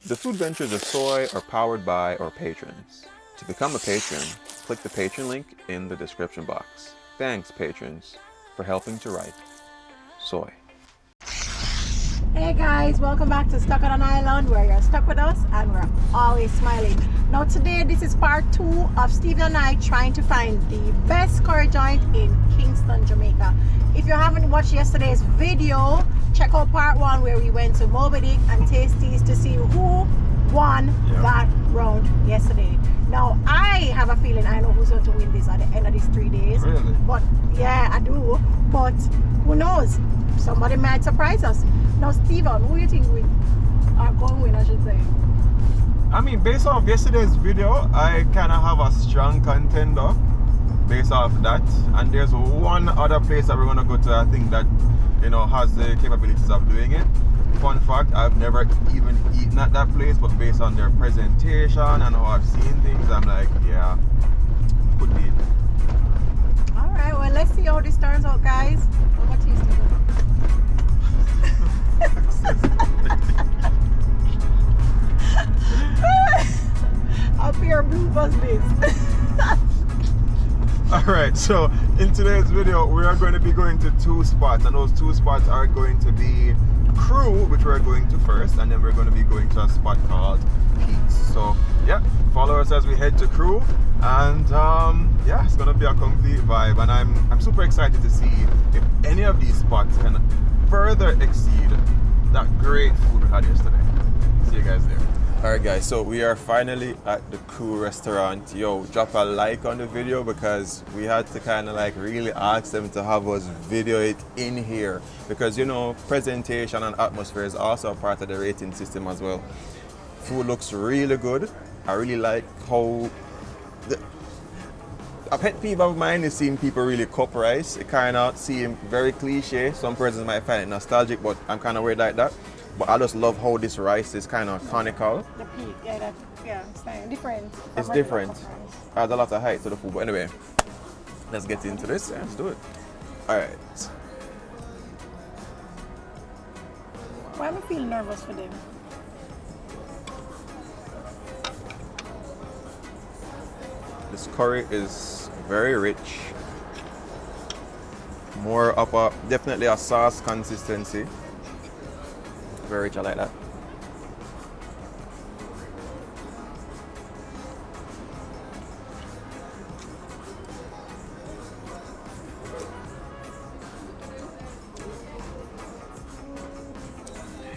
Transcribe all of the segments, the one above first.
The food ventures of Soai are powered by our patrons. To become a patron, click the patron link in the description box. Thanks, patrons, for helping to write Soai. Hey guys, welcome back to Stuck on an Island, where you're stuck with us and we're always smiling. Now today, this is part 2 of Steve and I trying to find the best curry joint in Kingston, Jamaica. If you haven't watched yesterday's video, check out part 1 where we went to Moby Dick and Tasties to see who won that round yesterday. Now I have a feeling I know who's going to win this at the end of these 3 days. Really? But yeah, I do. But who knows? Somebody might surprise us. Now, Steven, who do you think we are going to win, I should say? I mean, based off yesterday's video, I kind of have a strong contender based off that. And there's one other place that we're going to go to, I think, that, you know, has the capabilities of doing it. Fun fact, I've never even eaten at that place, but based on their presentation and how I've seen things, I'm like, yeah, could be it. All right, well, let's see how this turns out, guys. Over to you, Steven. Up here, bloopers this. Alright, so in today's video, we are going to be going to 2 spots, and those 2 spots are going to be Cru, which we're going to first, and then we're going to be going to a spot called Pete. So yeah, follow us as we head to Cru, and yeah, it's going to be a complete vibe, and I'm super excited to see if any of these spots can further exceed that great food we had yesterday. See you guys there. Alright guys, so we are finally at the Cru restaurant. Yo, drop a like on the video because we had to kind of like really ask them to have us video it in here, because you know, presentation and atmosphere is also a part of the rating system as well. Food looks really good. I really like how a pet peeve of mine is seeing people really cup rice. It kind of seems very cliche. Some persons might find it nostalgic, but I'm kind of weird like that. But I just love how this rice is kind of conical. The peak, yeah, it's different. It's different. Adds a lot of height to the food. But anyway, let's get into this. Yeah, let's do it. All right. Why am I feeling nervous for them? This curry is very rich. More of a, definitely a sauce consistency. Very rich, I like that.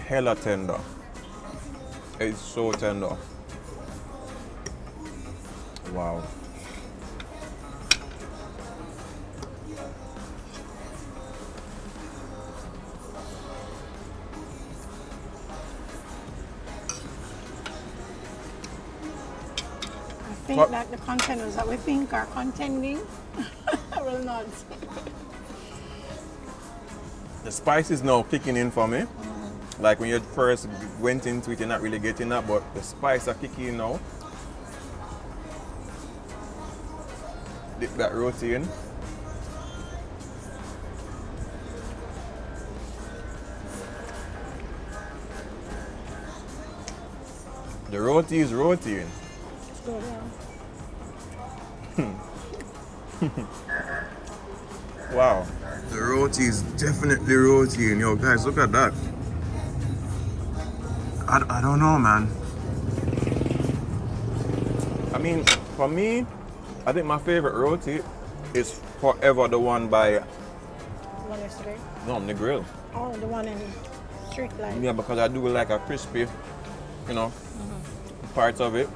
Hella tender. It's so tender. Wow. I think that the contenders that we think are contending will not. The spice is now kicking in for me. Like when you first went into it, you're not really getting that, but the spice are kicking in now. Dip that roti in. The roti is rotiing. Good, yeah. Wow. The roti is definitely rotiing. Yo, guys, look at that. I don't know, man. I mean, for me, I think my favorite roti is forever the one by... The one yesterday? No, on the grill. Oh, the one in Street Light. Yeah, because I do like a crispy, you know, parts of it.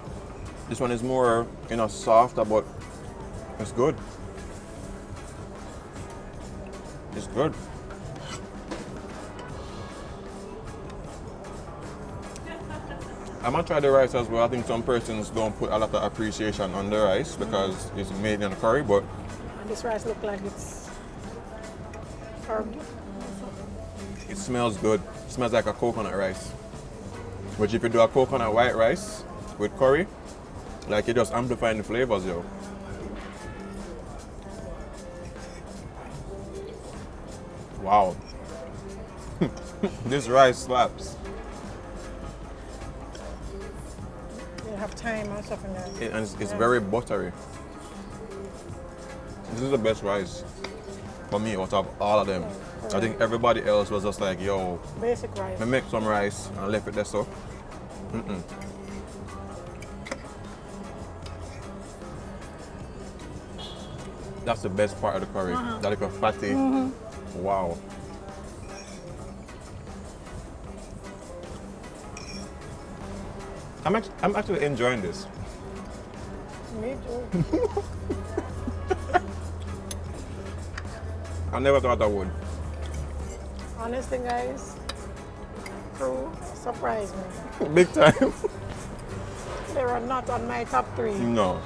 This one is more, you know, softer, but it's good. It's good. I'm gonna try the rice as well. I think some persons don't put a lot of appreciation on the rice because it's made in a curry, but And this rice looks like it's herb. it smells good. It smells like a coconut rice. But if you do a coconut white rice with curry, like it just amplifying the flavors, yo. Wow. This rice slaps. have thyme and stuff in there. And it's very buttery. This is the best rice for me out of all of them. I think everybody else was just like, yo, Basic rice. I make some rice and left it there so. That's the best part of the curry. That little fatty. Wow. I'm actually enjoying this. Me too. I never thought I would. Honestly, guys, Cru surprised me. Big time. They were not on my top 3. No.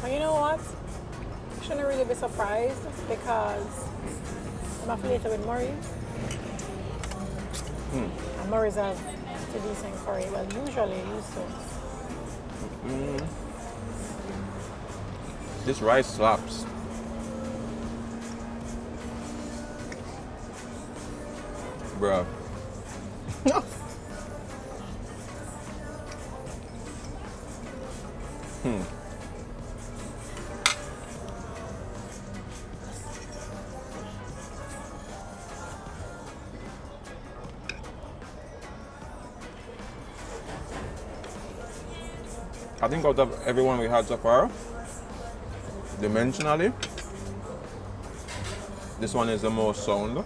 And you know what? I shouldn't really be surprised because I'm affiliated with Murray's. And Murray's have a decent curry. Well, usually used to. This rice slaps. Bruh. I think out of everyone we had so far, dimensionally, this one is the most sound.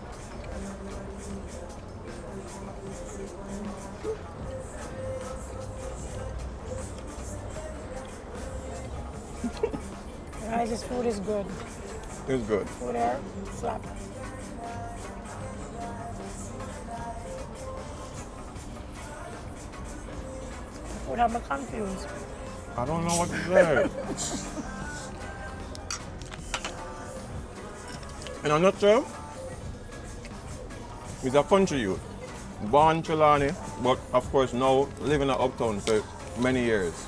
Guys, this food is good. It's good. Food there, slap. Food have me confused. I don't know what to say. In a nutshell, he's a country youth. Born Trelawney, but of course now living in Uptown for many years.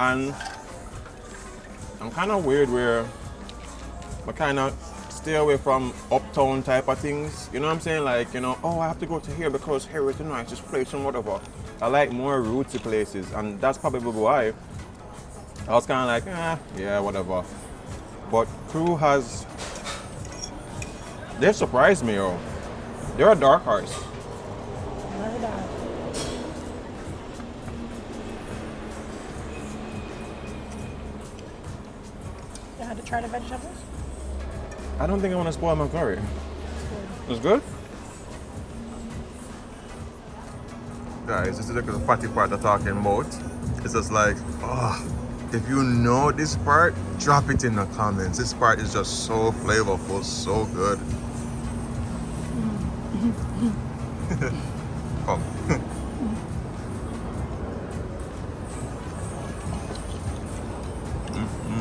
And I'm kind of weird where I kind of stay away from Uptown type of things. You know what I'm saying? Like, you know, oh, I have to go to here because here is the nicest place and whatever. I like more rootsy places, and that's probably why I was kind of like, yeah, whatever. But Cru has, they've surprised me, yo. They're a dark horse. Very dark. You had to try the vegetables? I don't think I want to spoil my curry. It's good? Guys, this is like the fatty part I'm talking about. It's just like, if you know this part, drop it in the comments. This part is just so flavorful, so good. Come.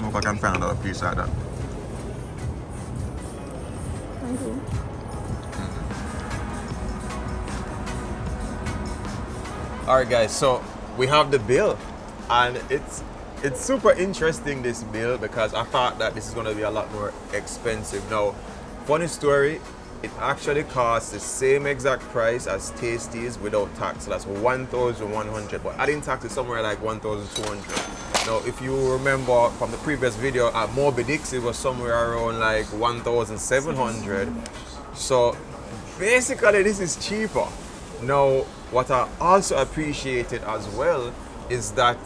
Hope I can find another piece like that. Thank you. All right, guys, so we have the bill, and it's super interesting, this bill, because I thought that this is going to be a lot more expensive. Now, funny story, it actually costs the same exact price as Tasties without tax. So that's 1,100, but adding tax is somewhere like 1,200. Now, if you remember from the previous video at Moby Dix, it was somewhere around like 1,700. So basically, this is cheaper. Now, what I also appreciated as well is that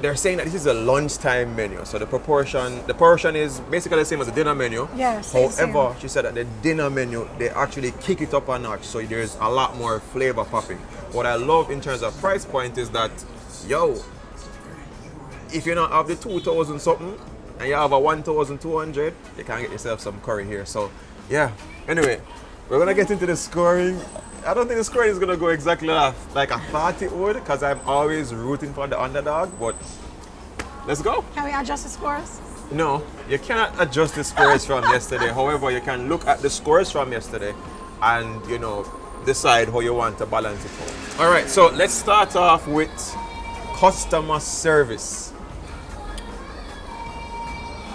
they're saying that this is a lunchtime menu. So the portion is basically the same as the dinner menu. Yes. However, she said that the dinner menu, they actually kick it up a notch. So there's a lot more flavor popping. What I love in terms of price point is that, yo, if you don't have the 2,000 something and you have a 1,200, you can get yourself some curry here. So yeah, anyway, we're gonna get into the scoring. I don't think the scoring is gonna go exactly like I thought it would, because I'm always rooting for the underdog, but let's go. Can we adjust the scores? No, you cannot adjust the scores from yesterday. However, you can look at the scores from yesterday and, you know, decide how you want to balance it out. All right, so let's start off with customer service.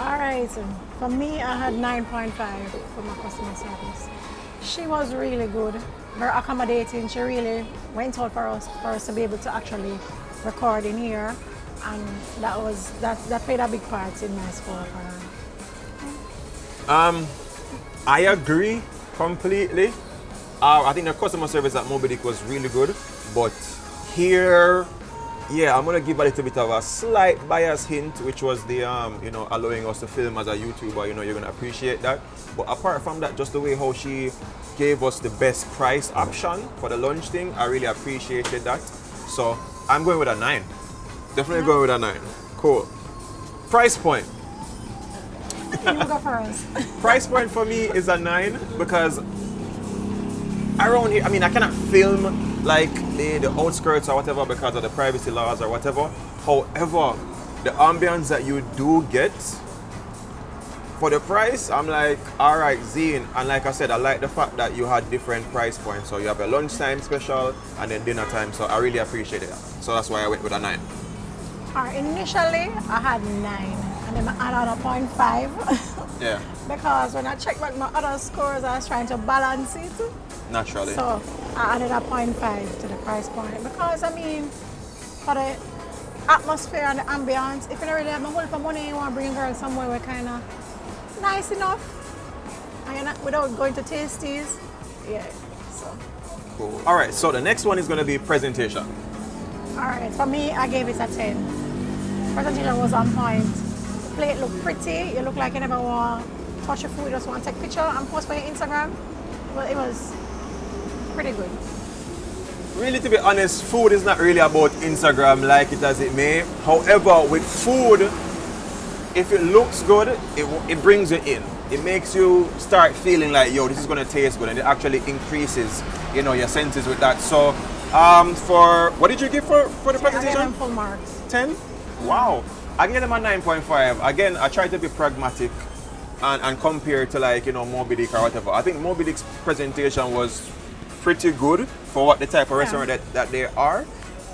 All right, so for me, I had 9.5 for my customer service. She was really good, very accommodating. She really went out for us to be able to actually recording here, and that played a big part in my score. I agree completely. I think the customer service at Moby Dick was really good, but here, yeah, I'm gonna give a little bit of a slight bias hint, which was the you know, allowing us to film as a YouTuber. You know, you're gonna appreciate that. But apart from that, just the way how she gave us the best price option for the lunch thing, I really appreciated that. So I'm going with a 9. Definitely going with a 9. Cool. Price point. You go first. Price point for me is a 9 because around here, I mean, I cannot film like the outskirts or whatever because of the privacy laws or whatever. However, the ambience that you do get for the price, I'm like, all right, Zine. And like I said, I like the fact that you had different price points. So you have a lunchtime special and then dinner time. So I really appreciated that. So that's why I went with a 9. All right, initially I had 9, and then I added a 0.5. Yeah. Because when I checked back my other scores, I was trying to balance it. Naturally. So I added a 0.5 to the price point because, I mean, for the atmosphere and the ambience, if you don't really have no money for money, you want to bring a girl somewhere where kind of nice enough, and you're not, without going to tasties. Yeah, so. Cool. All right, so the next one is going to be presentation. All right, for me, I gave it a 10. Presentation was on point. The plate looked pretty. You look like you never want to touch your food, you just want to take a picture and post for your Instagram. Well, it was pretty good. Really, to be honest, food is not really about Instagram like it as it may. However, with food, if it looks good, it brings you in. It makes you start feeling like, yo, this is gonna taste good, and it actually increases, you know, your senses with that. So, for what did you give for the presentation? I gave them full marks. 10? Wow. I gave them a 9.5. Again, I try to be pragmatic and compare to, like, you know, Moby Dick or whatever. I think Moby Dick's presentation was pretty good for what the type of restaurant that they are.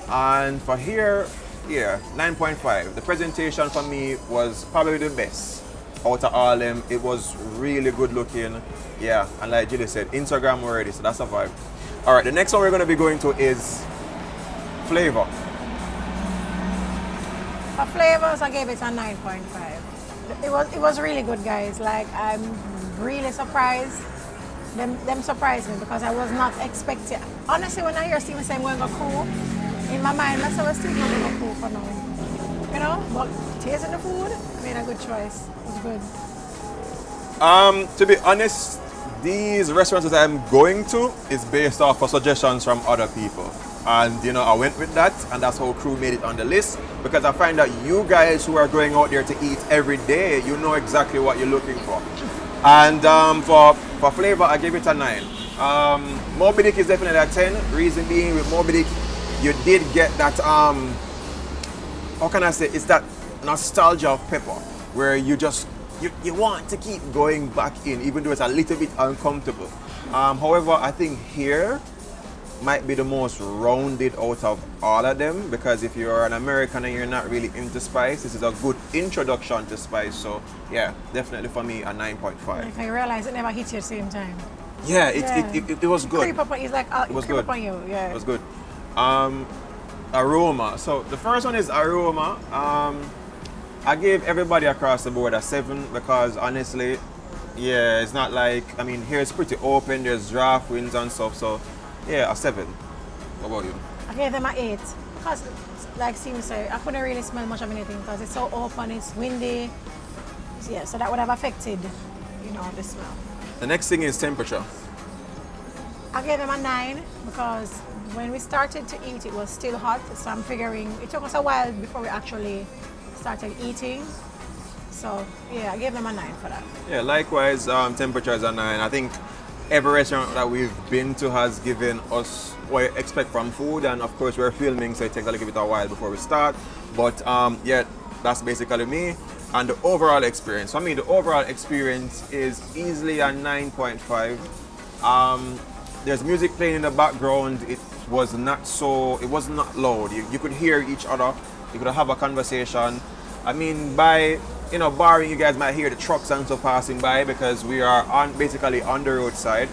And for here, yeah, 9.5. The presentation for me was probably the best out of all them. It was really good looking. Yeah, and like Julie said, Instagram worthy, so that's a vibe. All right, the next one we're going to be going to is flavor. For flavors, I gave it a 9.5. It was really good, guys. Like, I'm really surprised. Them surprised me because I was not expecting. Honestly, when I hear Steven say I'm going to go Cru, in my mind, I was still going to go Cru for now. You know, but tasting the food, I made a good choice. It was good. To be honest, these restaurants that I'm going to is based off of suggestions from other people. And you know, I went with that, and that's how Cru made it on the list, because I find that you guys who are going out there to eat every day, you know exactly what you're looking for. And for flavor, I give it a 9. Moby Dick is definitely a 10. Reason being, with Moby Dick, you did get that, how can I say, it's that nostalgia of pepper, where you want to keep going back in, even though it's a little bit uncomfortable. However, I think here might be the most rounded out of all of them, because if you're an American and you're not really into spice, this is a good introduction to spice. So yeah, definitely for me a 9.5. Like, I realized it never hit you at the same time. Yeah, it was good. Creep up on, it's like, it was creep good. up on you, yeah. It was good. Aroma. So the first one is aroma. I gave everybody across the board a 7 because honestly, yeah, it's not like, I mean, here it's pretty open, there's draft winds and stuff, so yeah, a 7. What about you? I gave them an 8 because, like Steve said, I couldn't really smell much of anything because it's so open, it's windy. Yeah, so that would have affected, you know, the smell. The next thing is temperature. I gave them a 9 because when we started to eat, it was still hot. So I'm figuring it took us a while before we actually started eating. So yeah, I gave them a 9 for that. Yeah, likewise, temperature is a 9. I think every restaurant that we've been to has given us what we expect from food, and of course we're filming, so it takes a little bit of a while before we start. But yeah, that's basically me. And the overall experience. For me, the overall experience is easily a 9.5. There's music playing in the background. It was not loud. You could hear each other. You could have a conversation. I mean, barring you guys might hear the trucks and stuff passing by because we are basically on the roadside.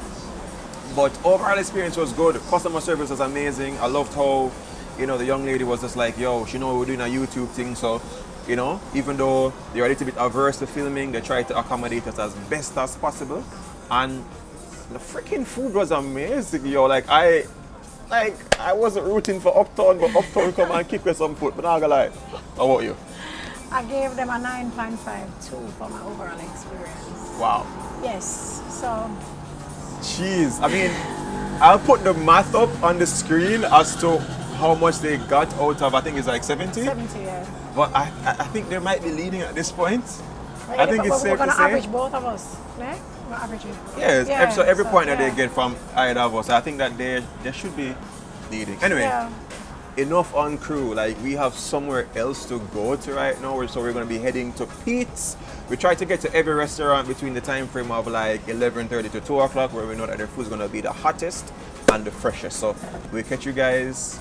But overall experience was good. Customer service was amazing. I loved how you know, the young lady was just like, yo, she know we're doing a YouTube thing, so, you know, even though they're a little bit averse to filming, they try to accommodate us as best as possible. And the freaking food was amazing, yo. Like I wasn't rooting for Uptown, but Uptown come and kick with some food. But not gonna lie. How about you? I gave them a 9.52 for my overall experience. Wow. Yes, so. Jeez. I mean, I'll put the math up on the screen as to how much they got out of, I think it's like 70? 70, yeah. But I think they might be leading at this point. Well, I think it's safe we're to gonna say. average both of us, right? We're averaging. Yes, Yeah, so every point that yeah. they get from either of us, I think that they should be leading. Anyway, Yeah. enough on Crew. Like, we have somewhere else to go to right now, so we're going to be heading to Pete's. We try to get to every restaurant between the time frame of like 11:30 to 2 o'clock, where we know that their food's going to be the hottest and the freshest. So we'll catch you guys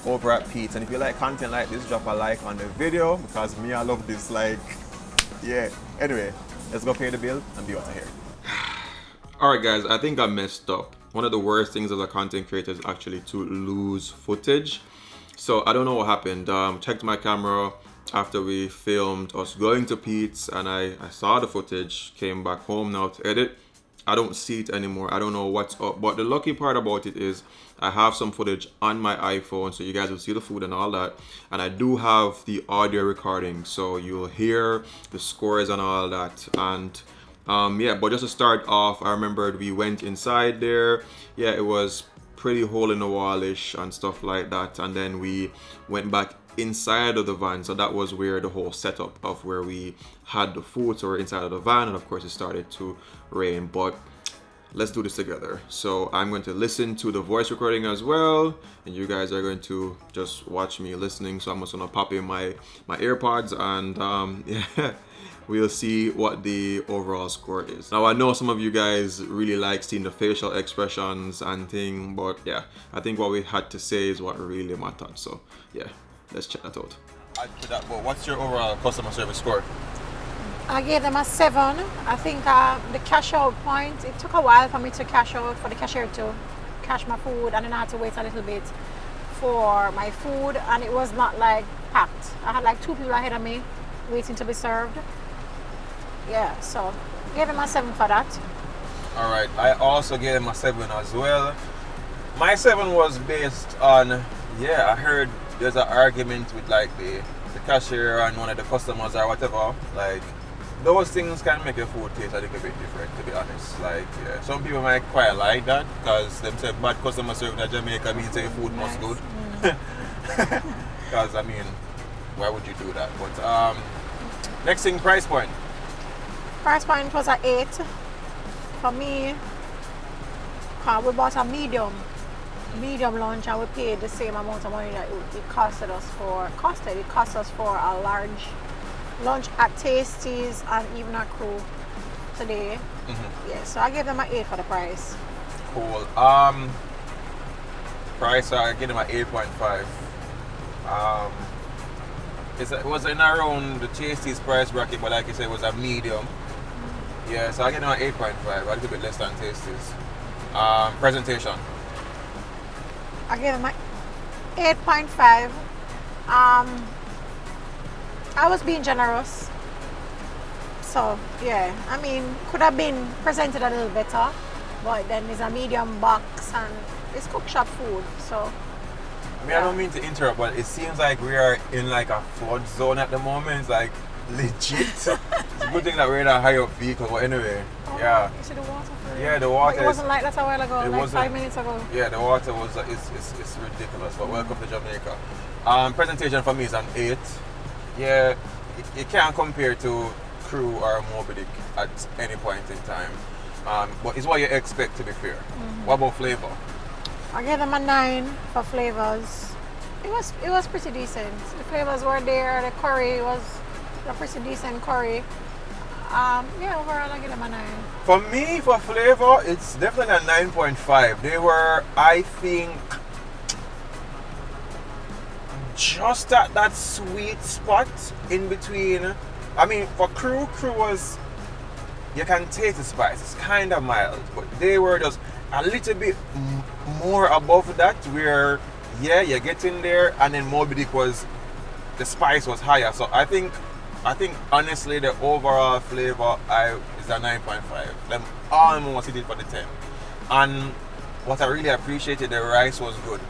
over at Pete's. And if you like content like this, drop a like on the video, because me, I love this. Like, yeah. Anyway, let's go pay the bill and be out of here. Alright guys, I think I messed up. One of the worst things as a content creator is actually to lose footage. So I don't know what happened. Checked my camera after we filmed us going to Pete's, and I saw the footage, came back home now to edit. I don't see it anymore. I don't know what's up. But the lucky part about it is I have some footage on my iPhone, so you guys will see the food and all that. And I do have the audio recording, so you'll hear the scores and all that. And yeah, but just to start off, I remembered we went inside there. Yeah, it was pretty hole in the wall-ish and stuff like that. And then we went back inside of the van, so that was where the whole setup of where we had the food. So we're inside of the van, and of course it started to rain. But let's do this together. So I'm going to listen to the voice recording as well, and you guys are going to just watch me listening. So I'm just gonna pop in my AirPods, and yeah, we'll see what the overall score is. Now I know some of you guys really like seeing the facial expressions and thing, but yeah, I think what we had to say is what really mattered. So yeah, let's check that out. But what's your overall customer service score? I gave them a 7. I think the cash out point, it took a while for me to cash out, for the cashier to cash my food, and then I had to wait a little bit for my food, and it was not like packed. I had like 2 people ahead of me waiting to be served. Yeah, so gave them a 7 for that. All right, I also gave them a 7 as well. My 7 was based on, yeah, I heard there's an argument with like the cashier and one of the customers or whatever. Like, those things can make your food taste a little bit different, to be honest. Like, yeah, some people might quite like that, because them say bad customer service in Jamaica means your food must good. Because I mean, why would you do that? But next thing, price point. Price point was an 8 for me. We bought a medium lunch, and we paid the same amount of money that it cost us for a large lunch at Tasties and even at Cru today. Yeah, so I gave them an 8 for the price. Cool. Price, I gave them an 8.5. It was in around the Tasties price bracket, but like you said, it was a medium. Yeah, so I gave them an 8.5, a little bit less than Tasties. Presentation. I gave them an 8.5. I was being generous. So yeah, I mean, could have been presented a little better, but then it's a medium box and it's cook shop food, so. I mean, I don't mean to interrupt, but it seems like we are in like a flood zone at the moment. It's like legit. It's a good thing that we're in a high up vehicle, but anyway, yeah. You see the water? Yeah, the water. But it wasn't like that a while ago, it like wasn't, 5 minutes ago. Yeah, the water was, it's ridiculous, but welcome to Jamaica. Presentation for me is an 8. Yeah, it can't compare to Cru or Moby Dick at any point in time. But it's what you expect, to be fair. What about flavor? I gave them a 9 for flavors. It was pretty decent. The flavors were there. The curry was a pretty decent curry. Yeah, overall I give them a 9. For me, for flavor, it's definitely a 9.5. They were, I think, just at that sweet spot in between. I mean, for Cru was, you can taste the spice. It's kind of mild, but they were just a little bit more above that, where yeah, you get in there, and then Moby Dick the spice was higher. So I think honestly the overall flavor is a 9.5. Them almost hit it for the 10. And what I really appreciated, the rice was good.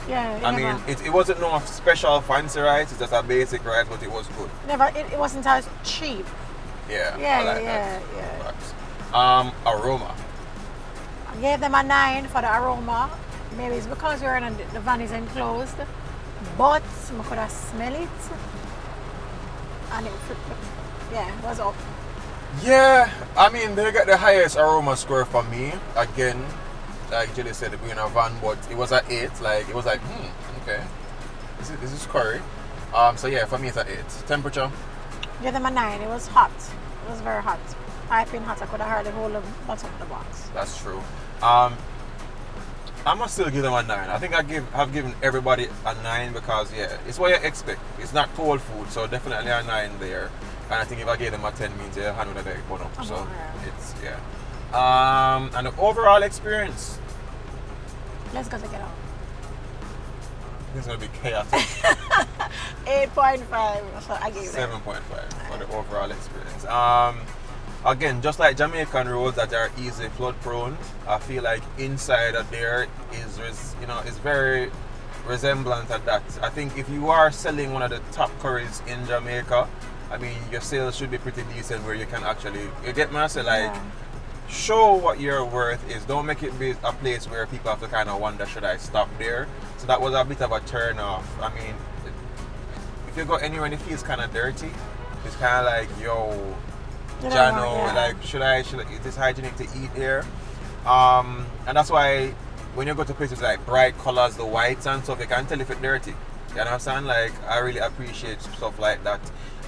Yeah. I mean, it wasn't no special fancy rice. It's just a basic rice, but it was good. It wasn't as cheap. Yeah. Yeah. But, aroma. I gave them a 9 for the aroma. Maybe it's because we're in the van is enclosed, but I could have smell it, and it was up. Yeah, I mean they got the highest aroma score for me. Again, like Julie said, being a van, but it was an 8. Like it was like, okay, this is curry. So yeah, for me it's an 8. Temperature? Give them a 9. It was hot. It was very hot. Piping hot. I could have heard the whole bottom of the box. That's true. I must still give them a 9. I think have given everybody a 9 because yeah, it's what you expect. It's not cold food, so definitely a 9 there. And I think if I gave them a 10 means your hand would have been gone up. So yeah. it's and the overall experience. Let's go together. This is gonna be chaotic. 8.5. So I gave it 7.5 for the overall experience. Again, just like Jamaican roads that are easily flood prone, I feel like inside of there is very resemblant of that. I think if you are selling one of the top curries in Jamaica, I mean your sales should be pretty decent where you can actually, you get me? I say like show what your worth is. Don't make it be a place where people have to kind of wonder, should I stop there? So that was a bit of a turn off. I mean, if you go anywhere and it feels kind of dirty, it's kind of like, yo, Jano, like should I is this hygienic to eat here? And that's why when you go to places like bright colors, the whites and stuff, you can tell if it's dirty. You understand? Like I really appreciate stuff like that.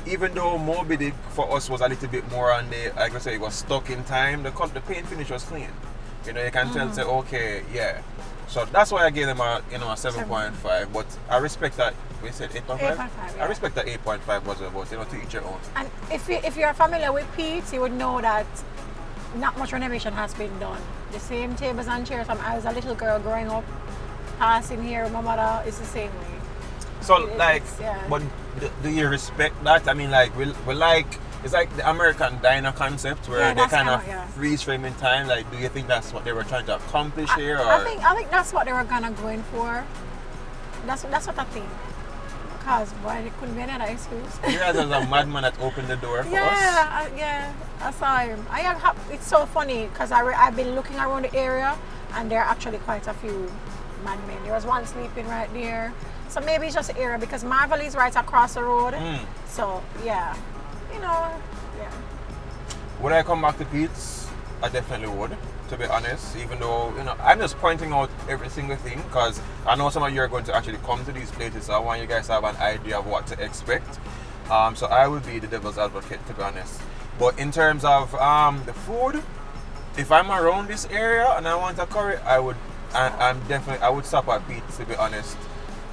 Even though Moby Dick for us was a little bit more on the, like I say, it was stuck in time, the paint finish was clean. You know, you can tell, say, okay, yeah. So that's why I gave them a 7.5. But I respect that. We said 8.5. 8.5. Yeah. I respect that 8.5 was about, to each your own. And if you're familiar with Pete, you would know that not much renovation has been done. The same tables and chairs from I was a little girl growing up, passing here with my mother, it's the same way. So but do you respect that? I mean, like we like, it's like the American diner concept where they kind of freeze frame in time. Like, do you think that's what they were trying to accomplish here? Or? I think that's what they were kind of going for. That's what I think. Because why there couldn't be another excuse. You guys are a madman that opened the door for us. I saw him. It's so funny because I've been looking around the area and there are actually quite a few madmen. There was one sleeping right there. So maybe it's just the area because Marvel is right across the road. So yeah, Would I come back to Pete's? I definitely would, to be honest. Even though, I'm just pointing out every single thing because I know some of you are going to actually come to these places. So I want you guys to have an idea of what to expect. So I would be the devil's advocate, to be honest. But in terms of the food, if I'm around this area and I want a curry, I would stop at Pete's, to be honest.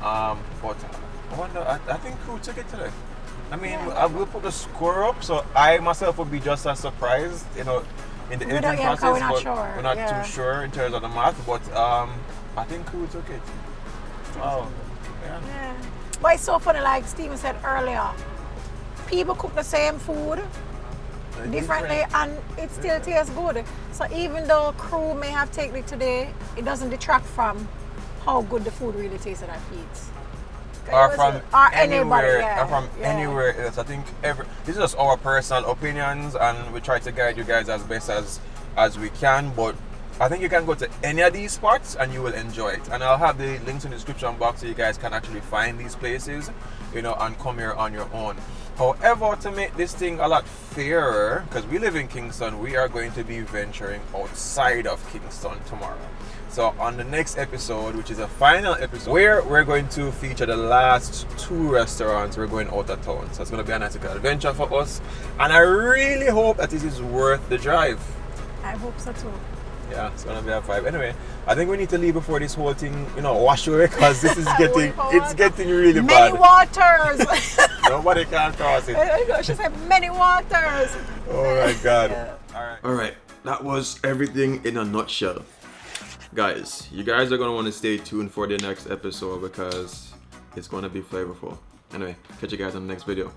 But I wonder, I think Cru took it today. I mean, I will put the score up, so I myself would be just as surprised, in the editing process. We're not too sure in terms of the math, but I think Cru took it. Oh, yeah. But it's so funny, like Steven said earlier, people cook the same food differently and it still tastes good. So even though Cru may have taken it today, it doesn't detract from how good the food really tasted at Pete's. Or anywhere else. I think this is just our personal opinions and we try to guide you guys as best as we can, but I think you can go to any of these spots and you will enjoy it. And I'll have the links in the description box so you guys can actually find these places, and come here on your own. However, to make this thing a lot fairer, because we live in Kingston, we are going to be venturing outside of Kingston tomorrow. So on the next episode, which is a final episode, where we're going to feature the last 2 restaurants we're going out of town. So it's going to be a nice little adventure for us. And I really hope that this is worth the drive. I hope so too. Yeah, it's going to be a vibe. Anyway, I think we need to leave before this whole thing, wash away, because this is getting really bad. Many waters. Nobody can cross it. Oh gosh, she said many waters. Oh my God. Yeah. All right. That was everything in a nutshell. guys, you guys are gonna want to stay tuned for the next episode because it's gonna be flavorful. Anyway, catch you guys on the next video.